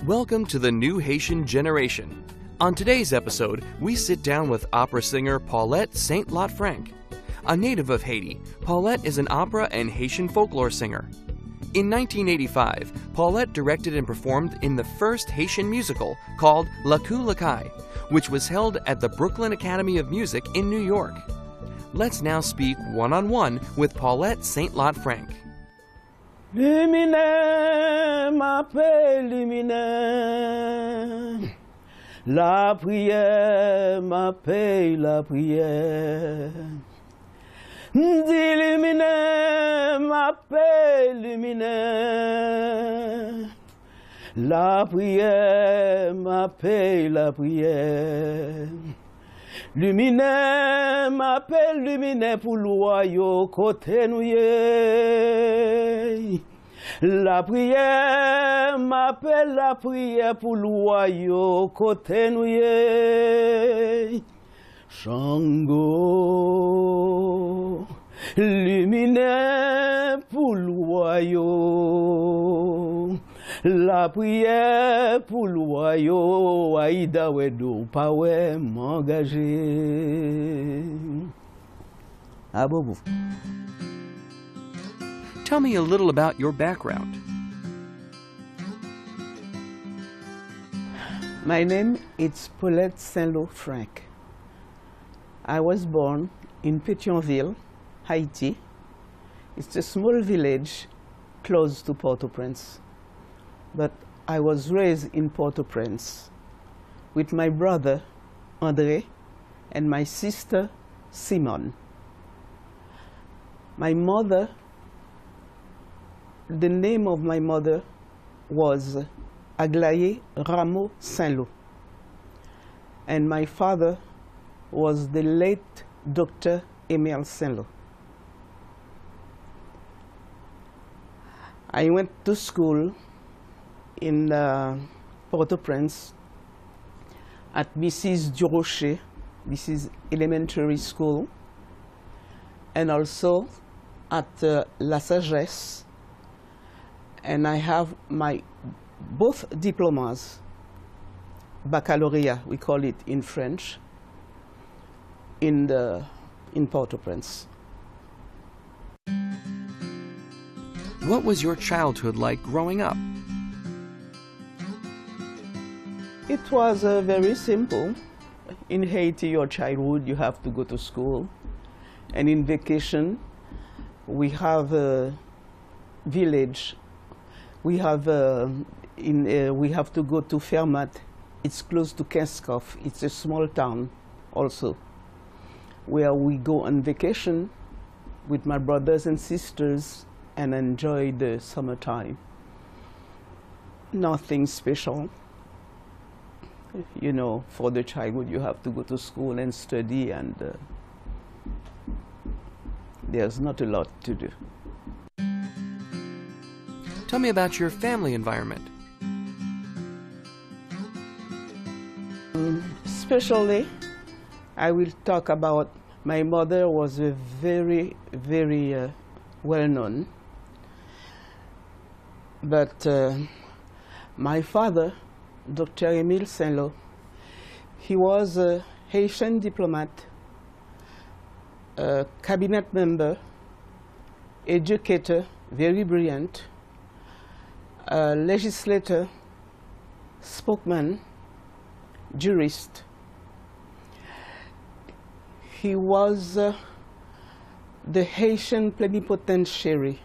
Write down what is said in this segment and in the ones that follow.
Welcome to the New Haitian Generation. On today's episode, we sit down with opera singer Paulette Saint-Lot Frank. A native of Haiti, Paulette is an opera and Haitian folklore singer. In 1985, Paulette directed and performed in the First Haitian Musical called Lakou Lakai, which was held at the Brooklyn Academy of Music in New York. Let's now speak one-on-one with Paulette Saint-Lot Frank. Lumine, m'appelle lumine. La prière m'appelle la prière. Dis lumine, m'appelle lumine. La prière m'appelle la prière. Lumine m'appelle lumine pour le royaume côté nous yé. La prière m'appelle la prière pour le royaume côté nous yé. Shango lumine pour le royaume. La prière pour le royaume, Aïda Wedo, pas ouais m'engager. Ah bon. Tell me a little about your background. My name is Paulette Saint-Lot Frank. I was born in Pétionville, Haiti. It's a small village close to Port-au-Prince. But I was raised in Port-au-Prince with my brother, André, and my sister, Simone. My mother, the name of my mother was Aglae Rameau Saint-Lot. And my father was the late Dr. Emile Saint-Lot. I went to school in Port-au-Prince at Mrs. Durocher. This is elementary school, and also at La Sagesse. And I have my both diplomas, baccalaureate, we call it in French, in Port-au-Prince. What was your childhood like growing up? It was very simple. In Haiti, your childhood, you have to go to school. And in vacation, we have a village. We have to go to Fermat. It's close to Kinskov. It's a small town also, where we go on vacation with my brothers and sisters and enjoy the summertime. Nothing special. You know, for the childhood, you have to go to school and study, and there's not a lot to do. Tell me about your family environment. Especially, I will talk about my mother was a very, very well-known. But my father, Dr. Emile Saint-Lot, he was a Haitian diplomat, a cabinet member, educator, very brilliant, a legislator, spokesman, jurist. He was the Haitian plenipotentiary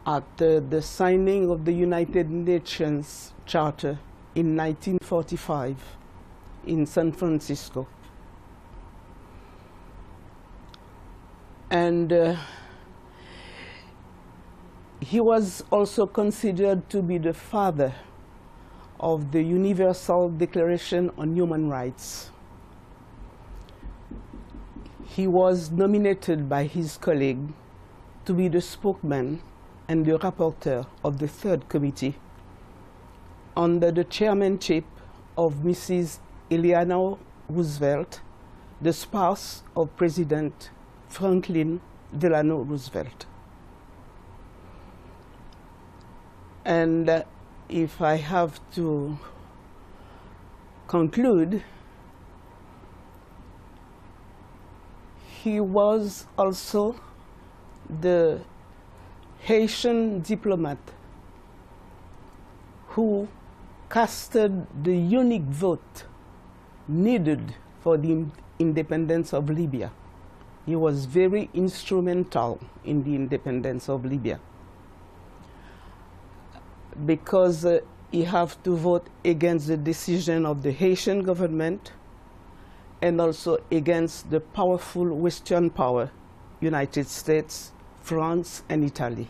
at the signing of the United Nations Charter in 1945 in San Francisco. And he was also considered to be the father of the Universal Declaration on Human Rights. He was nominated by his colleague to be the spokesman and the rapporteur of the Third Committee under the chairmanship of Mrs. Eleanor Roosevelt, the spouse of President Franklin Delano Roosevelt. And if I have to conclude, he was also the Haitian diplomat who casted the unique vote needed for the independence of Libya. He was very instrumental in the independence of Libya because he have to vote against the decision of the Haitian government and also against the powerful Western power, United States, France, and Italy,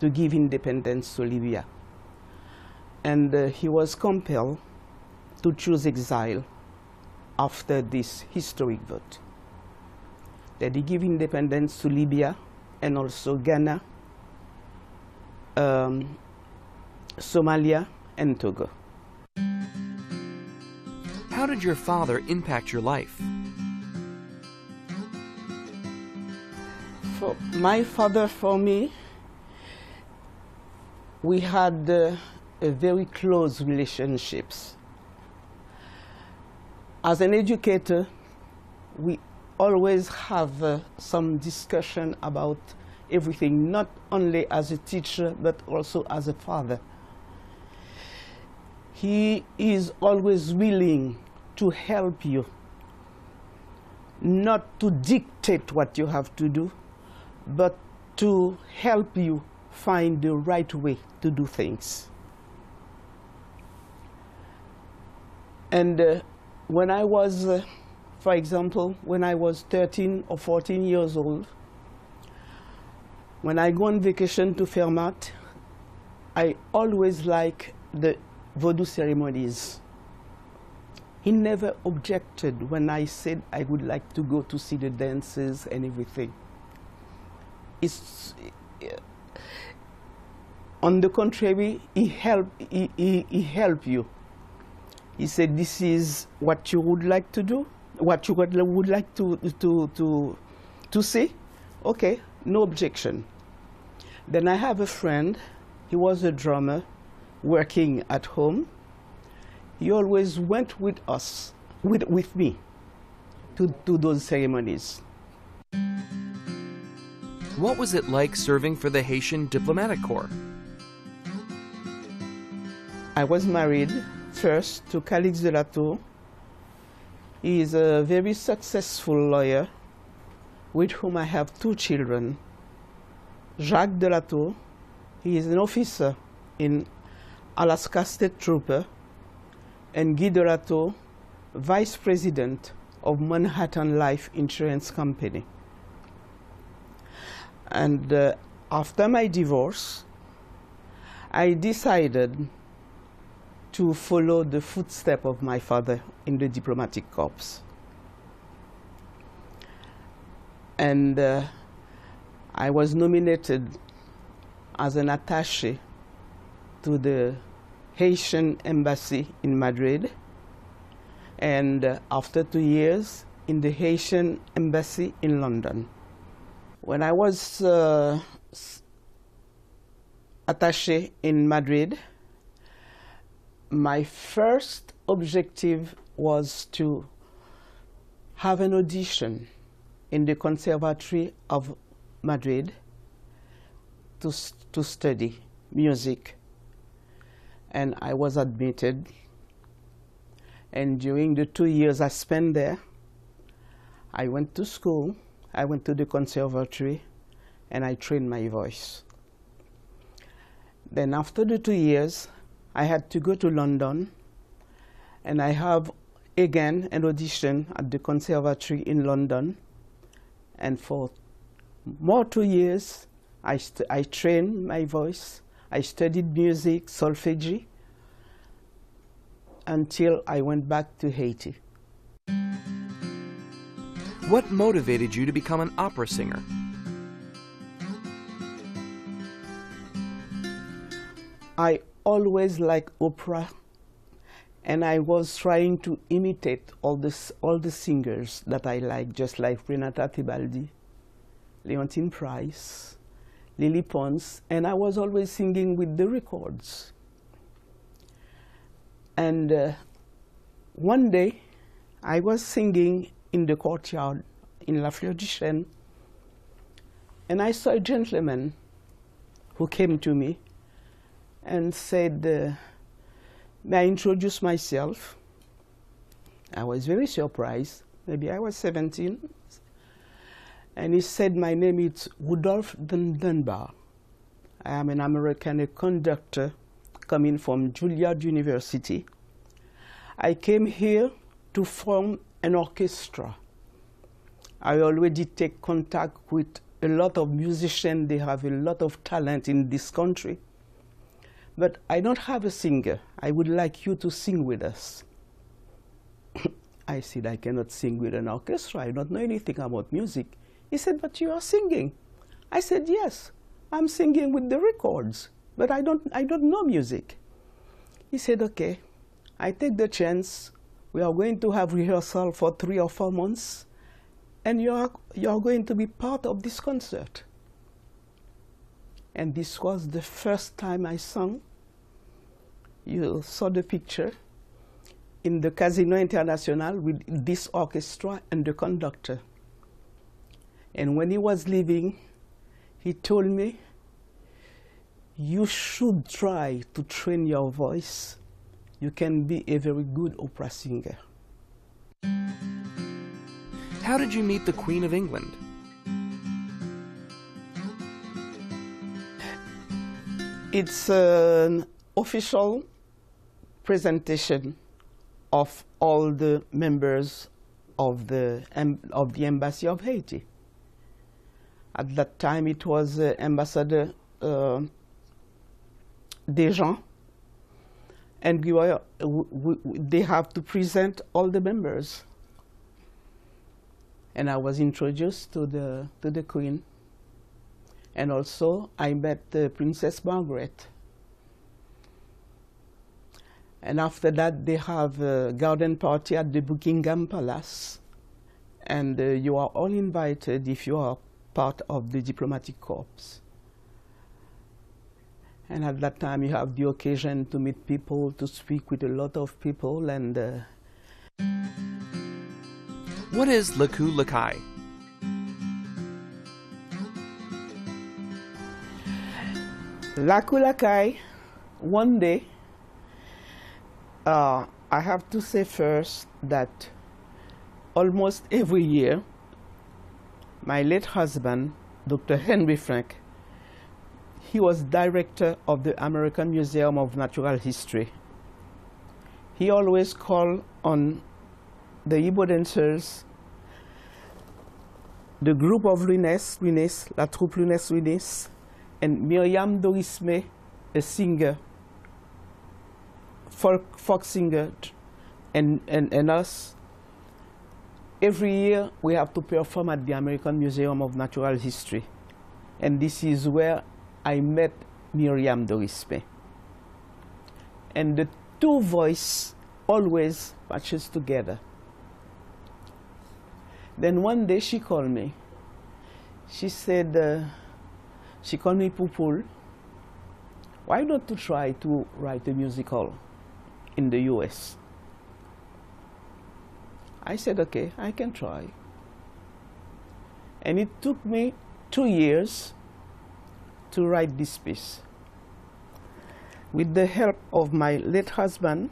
to give independence to Libya. And he was compelled to choose exile after this historic vote. That he gave independence to Libya and also Ghana, Somalia, and Togo. How did your father impact your life? For my father, for me, we had a very close relationships. As an educator, we always have some discussion about everything, not only as a teacher, but also as a father. He is always willing to help you, not to dictate what you have to do, but to help you find the right way to do things. And when I was, for example, when I was 13 or 14 years old, when I go on vacation to Fermat, I always like the Vodou ceremonies. He never objected when I said I would like to go to see the dances and everything. On the contrary, he helped you. He said, this is what you would like to do, what you would like to see. Okay, no objection. Then I have a friend, he was a drummer working at home. He always went with us, with me, to those ceremonies. What was it like serving for the Haitian Diplomatic Corps? I was married first to Calix de la Tour. He is a very successful lawyer with whom I have 2 children. Jacques de la Tour, he is an officer in Alaska State Trooper, and Guy de la Tour, Vice President of Manhattan Life Insurance Company. And after my divorce, I decided to follow the footsteps of my father in the diplomatic corps. And I was nominated as an attaché to the Haitian embassy in Madrid, and after 2 years in the Haitian embassy in London. When I was attaché in Madrid, my first objective was to have an audition in the Conservatory of Madrid to study music. And I was admitted. And during the 2 years I spent there, I went to school, I went to the conservatory, and I trained my voice. Then after the 2 years, I had to go to London, and I have again an audition at the conservatory in London. And for more 2 years, I trained my voice. I studied music, solfeggio, until I went back to Haiti. What motivated you to become an opera singer? I always liked opera, and I was trying to imitate all the singers that I like, just like Renata Tebaldi, Leontine Price, Lily Pons, and I was always singing with the records, And one day, I was singing in the courtyard in La Fleur du Chêne, and I saw a gentleman who came to me and said, may I introduce myself? I was very surprised. Maybe I was 17. And he said, my name is Rudolph Dunbar. I am an American conductor coming from Juilliard University. I came here to form an orchestra. I already take contact with a lot of musicians. They have a lot of talent in this country. But I don't have a singer. I would like you to sing with us. I said, I cannot sing with an orchestra. I don't know anything about music. He said, but you are singing. I said, yes, I'm singing with the records, but I don't know music. He said, okay, I take the chance. We are going to have rehearsal for 3 or 4 months, and you are going to be part of this concert. And this was the first time I sang. You saw the picture in the Casino International with this orchestra and the conductor. And when he was leaving, he told me, you should try to train your voice. You can be a very good opera singer. How did you meet the Queen of England? It's an official presentation of all the members of the Embassy of Haiti. At that time, it was Ambassador Dejean, and they have to present all the members. And I was introduced to the Queen. And also, I met Princess Margaret. And after that, they have a garden party at the Buckingham Palace. And you are all invited if you are part of the diplomatic corps. And at that time, you have the occasion to meet people, to speak with a lot of people. And what is Lakou Lakai? Lakou Lakai, one day, I have to say first that almost every year, my late husband, Dr. Henry Frank, he was director of the American Museum of Natural History. He always called on the Igbo dancers, the group of Lunes, La Troupe Lunes, and Myriam Dorisme, a singer, folk singer, and us. Every year we have to perform at the American Museum of Natural History. And this is where I met Myriam Dorisme. And the two voices always matches together. Then one day she called me. She said, she called me Pupul. Why don't you try to write a musical in the US? I said, okay, I can try. And it took me 2 years to write this piece. With the help of my late husband,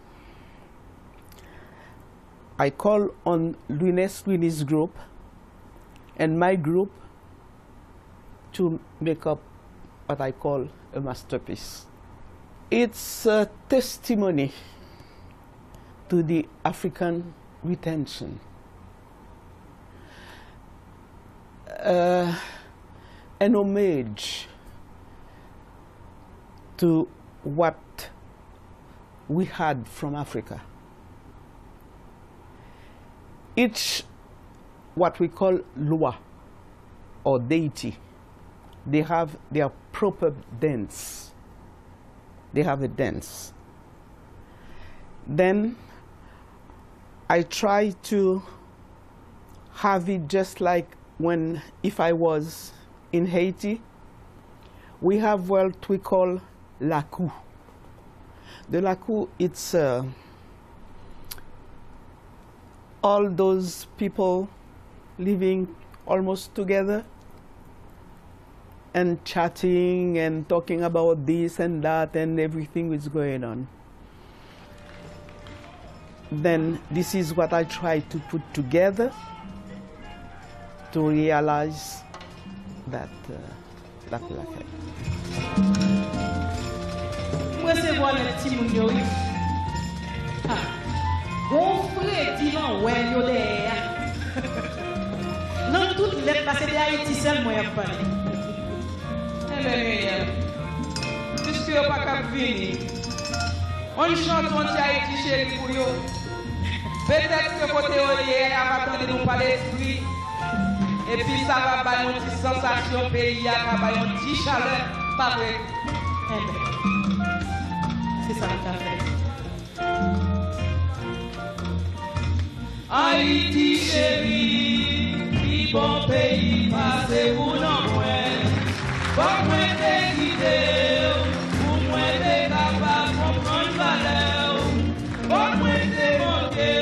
I called on Lunis group and my group to make up what I call a masterpiece. It's a testimony to the African retention, an homage to what we had from Africa. Each what we call loi or deity, they have their proper dance. They have a dance. Then I try to have it just like if I was in Haiti, we have what we call Lakou. The Lakou, it's all those people living almost together and chatting and talking about this and that and everything is going on. Then this is what I try to put together to realize that Lakou Lakai. Moi, c'est voir les petits mounions. Gonflé, dis-moi, ouais, yo derrière. Non, toutes les passées de Haïti, c'est moi, y'a pas. Eh bien, puisque y'a pas qu'à venir, on chante mon Haïti chéri pour yo. Peut-être que côté Olivier, a attendre nous pas d'esprit. Et puis ça va faire une petite sensation pays, à faire une petite chaleur, pas vrai. C'est ça que t'as fait. Haïti chérie, qui bon pays, passez-vous dans moi. Pour moi t'es guidé, pour moi t'es capable de comprendre valeur. Pour moi t'es monté,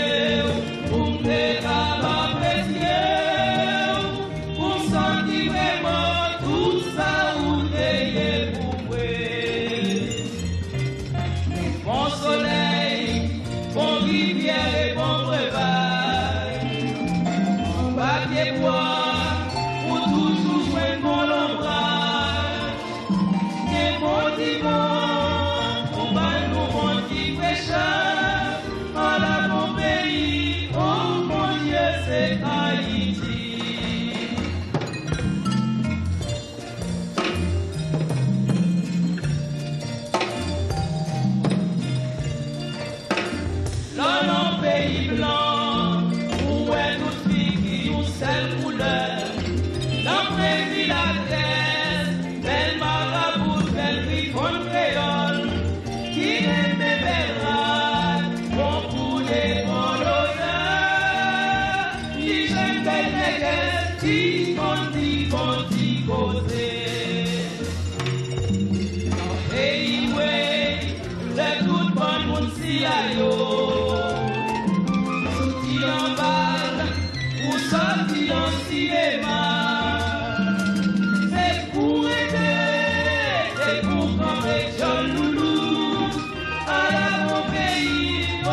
pour moi t'es capable d'apprécier. Pour sentir vraiment tout ça où t'es pour moi. Bon soleil, bon rivière et bon breuvage. Papier bois, pour toujours jouer mon ombrage. Et mon divan, pour pas nous mon petit pécheur. À la mon pays, oh mon Dieu, c'est Haïti. Dans nos pays blancs, où est toute fille qui nous seule couleur. Dans mes villes à terre, belle marabout, belle griffon créole, qui aime mes belles rates, bon poulet, bon odeur, qui j'aime belle négresse, qui bondi, causé. Dans pays, ouais, le tout bon monde si à yo. Sorti en balle, ou sorti en cinéma. C'est pour aider, c'est pour camper John Loulou. À la mon pays, oh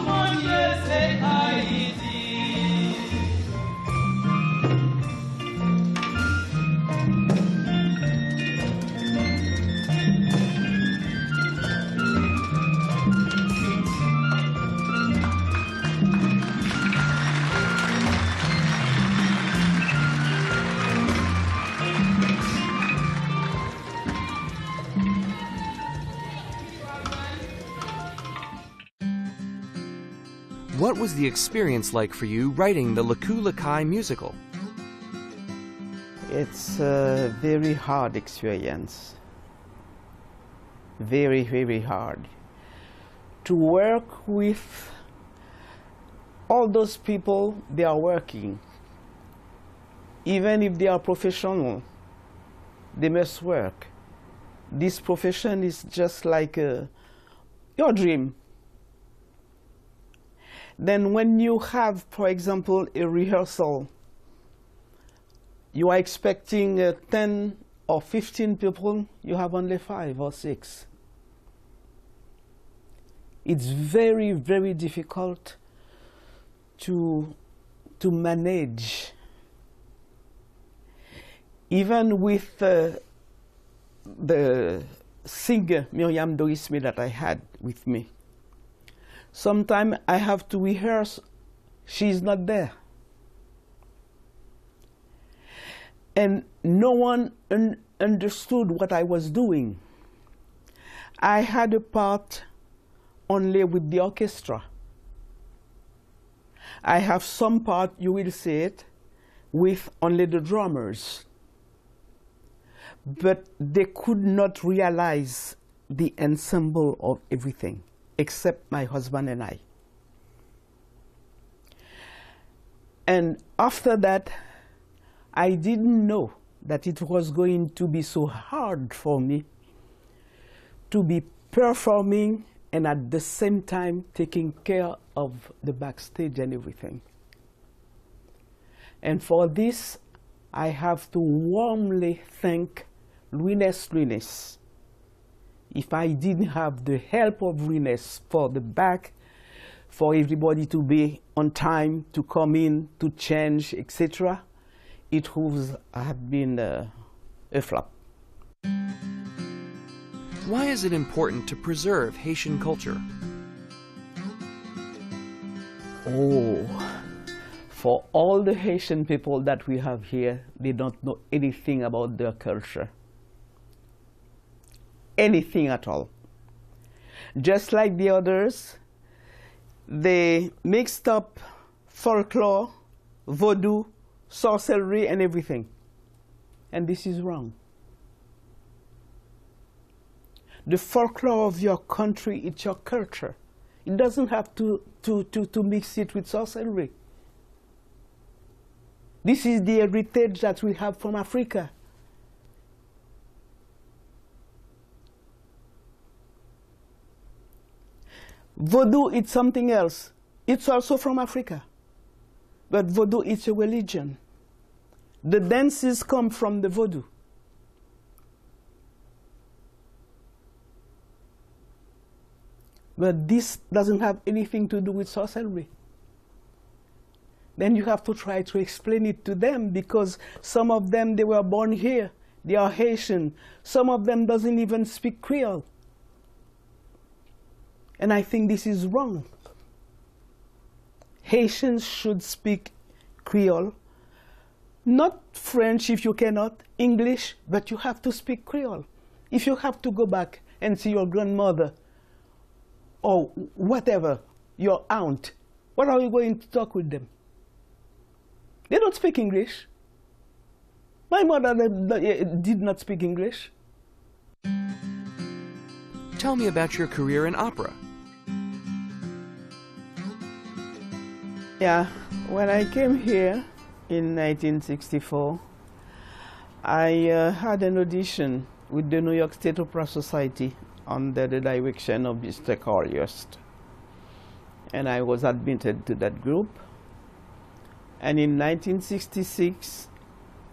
mon Dieu, c'est Haïti. What was the experience like for you writing the Lakou Lakai musical? It's a very hard experience. Very, very hard. To work with all those people, they are working. Even if they are professional, they must work. This profession is just like your dream. Then when you have, for example, a rehearsal, you are expecting 10 or 15 people, you have only 5 or 6. It's very, very difficult to manage. Even with the singer, Miriam Dorisme, that I had with me, sometimes I have to rehearse, she's not there. And no one understood what I was doing. I had a part only with the orchestra. I have some part, you will see it, with only the drummers. But they could not realize the ensemble of everything, except my husband and I. And after that, I didn't know that it was going to be so hard for me to be performing and at the same time taking care of the backstage and everything. And for this, I have to warmly thank Luines. If I didn't have the help of Luines for the back, for everybody to be on time, to come in, to change, etc., it would have been a flop. Why is it important to preserve Haitian culture? Oh, for all the Haitian people that we have here, they don't know anything about their culture. Anything at all. Just like the others, they mixed up folklore, voodoo, sorcery, and everything. And this is wrong. The folklore of your country, it's your culture. It doesn't have to mix it with sorcery. This is the heritage that we have from Africa. Voodoo is something else. It's also from Africa. But voodoo is a religion. The dances come from the voodoo. But this doesn't have anything to do with sorcery. Then you have to try to explain it to them, because some of them, they were born here. They are Haitian. Some of them doesn't even speak Creole. And I think this is wrong. Haitians should speak Creole. Not French if you cannot, English, but you have to speak Creole. If you have to go back and see your grandmother, or whatever, your aunt, what are you going to talk with them? They don't speak English. My mother did not speak English. Tell me about your career in opera. Yeah, when I came here in 1964, I had an audition with the New York State Opera Society under the direction of Mr. Carl Yost. And I was admitted to that group. And in 1966,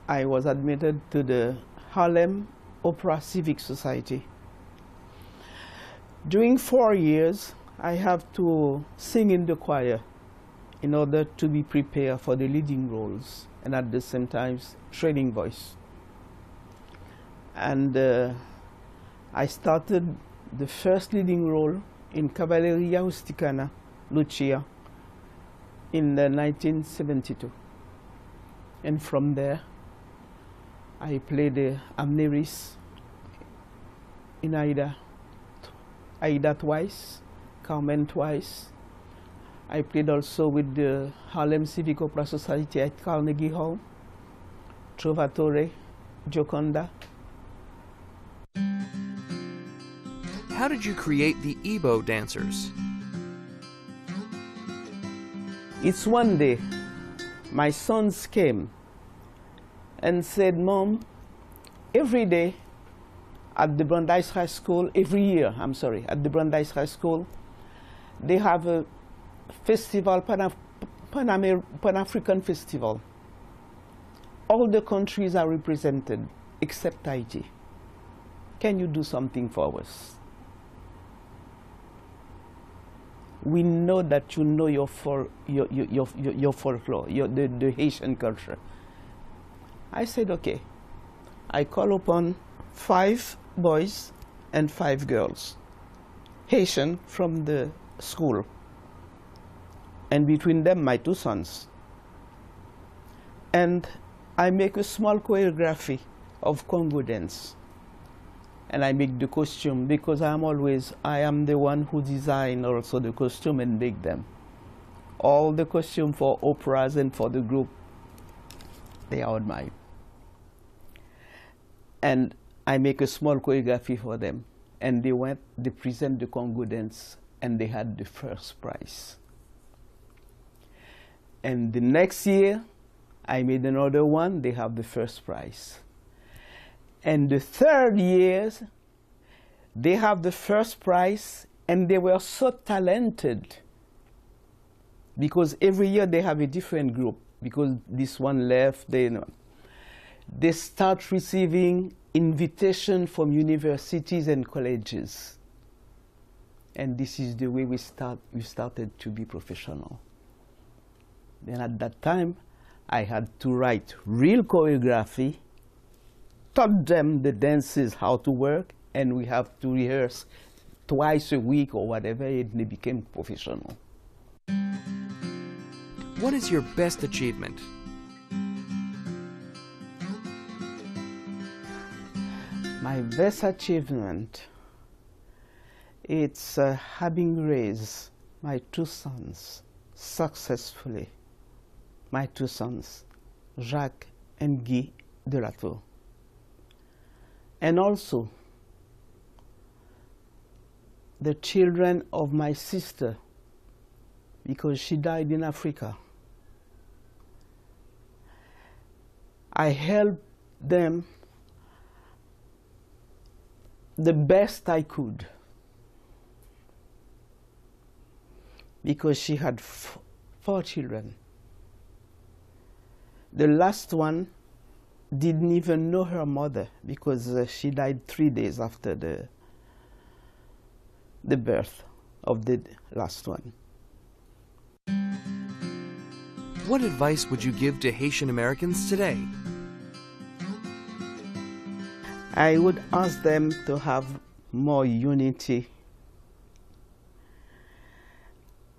I was admitted to the Harlem Opera Civic Society. During 4 years, I have to sing in the choir in order to be prepared for the leading roles, and at the same time training voice. And I started the first leading role in Cavalleria Rusticana, Lucia, in 1972. And from there, I played Amneris in Aida twice, Carmen twice. I played also with the Harlem Civic Opera Society at Carnegie Hall, Trovatore, Gioconda. How did you create the Igbo dancers? It's one day, my sons came and said, Mom, every day at the Brandeis High School, every year, at the Brandeis High School, they have a festival, Pan-African festival. All the countries are represented except Haiti. Can you do something for us? We know that you know your folklore, the Haitian culture. I said, okay. I call upon 5 boys and 5 girls, Haitian from the school, and between them my 2 sons. And I make a small choreography of Congo dance. And I make the costume, because I am the one who design also the costume and make them. All the costume for operas and for the group, they are on mine. And I make a small choreography for them. And they present the Congo dance, and they had the first prize. And the next year, I made another one, they have the first prize. And the 3rd year, they have the first prize, and they were so talented. because every year they have a different group, because this one left, they start receiving invitation from universities and colleges. And this is the way we started to be professional. Then at that time, I had to write real choreography, taught them the dances, how to work, and we have to rehearse twice a week or whatever, and they became professional. What is your best achievement? My best achievement, it's having raised my two sons successfully. My two sons, Jacques and Guy de Latou. And also the children of my sister, because she died in Africa. I helped them the best I could, because she had four children. The last one didn't even know her mother, because she died 3 days after the birth of the last one. What advice would you give to Haitian Americans today? I would ask them to have more unity.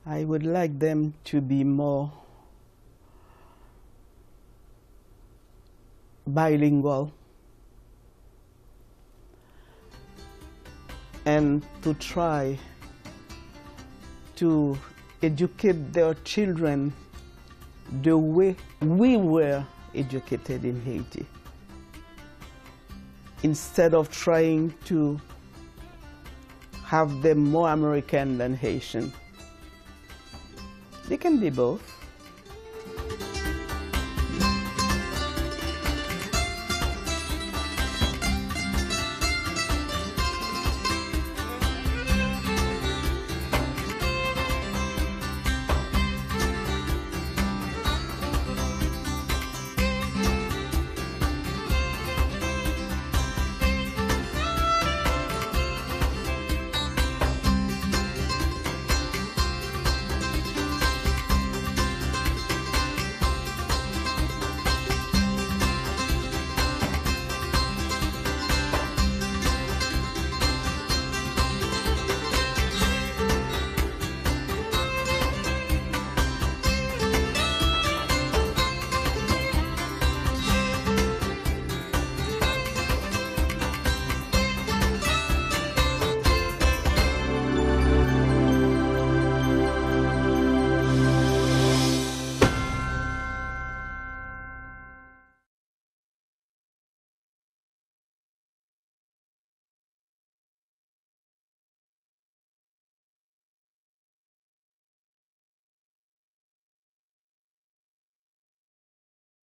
I would like them to be more bilingual and to try to educate their children the way we were educated in Haiti, instead of trying to have them more American than Haitian. They can be both.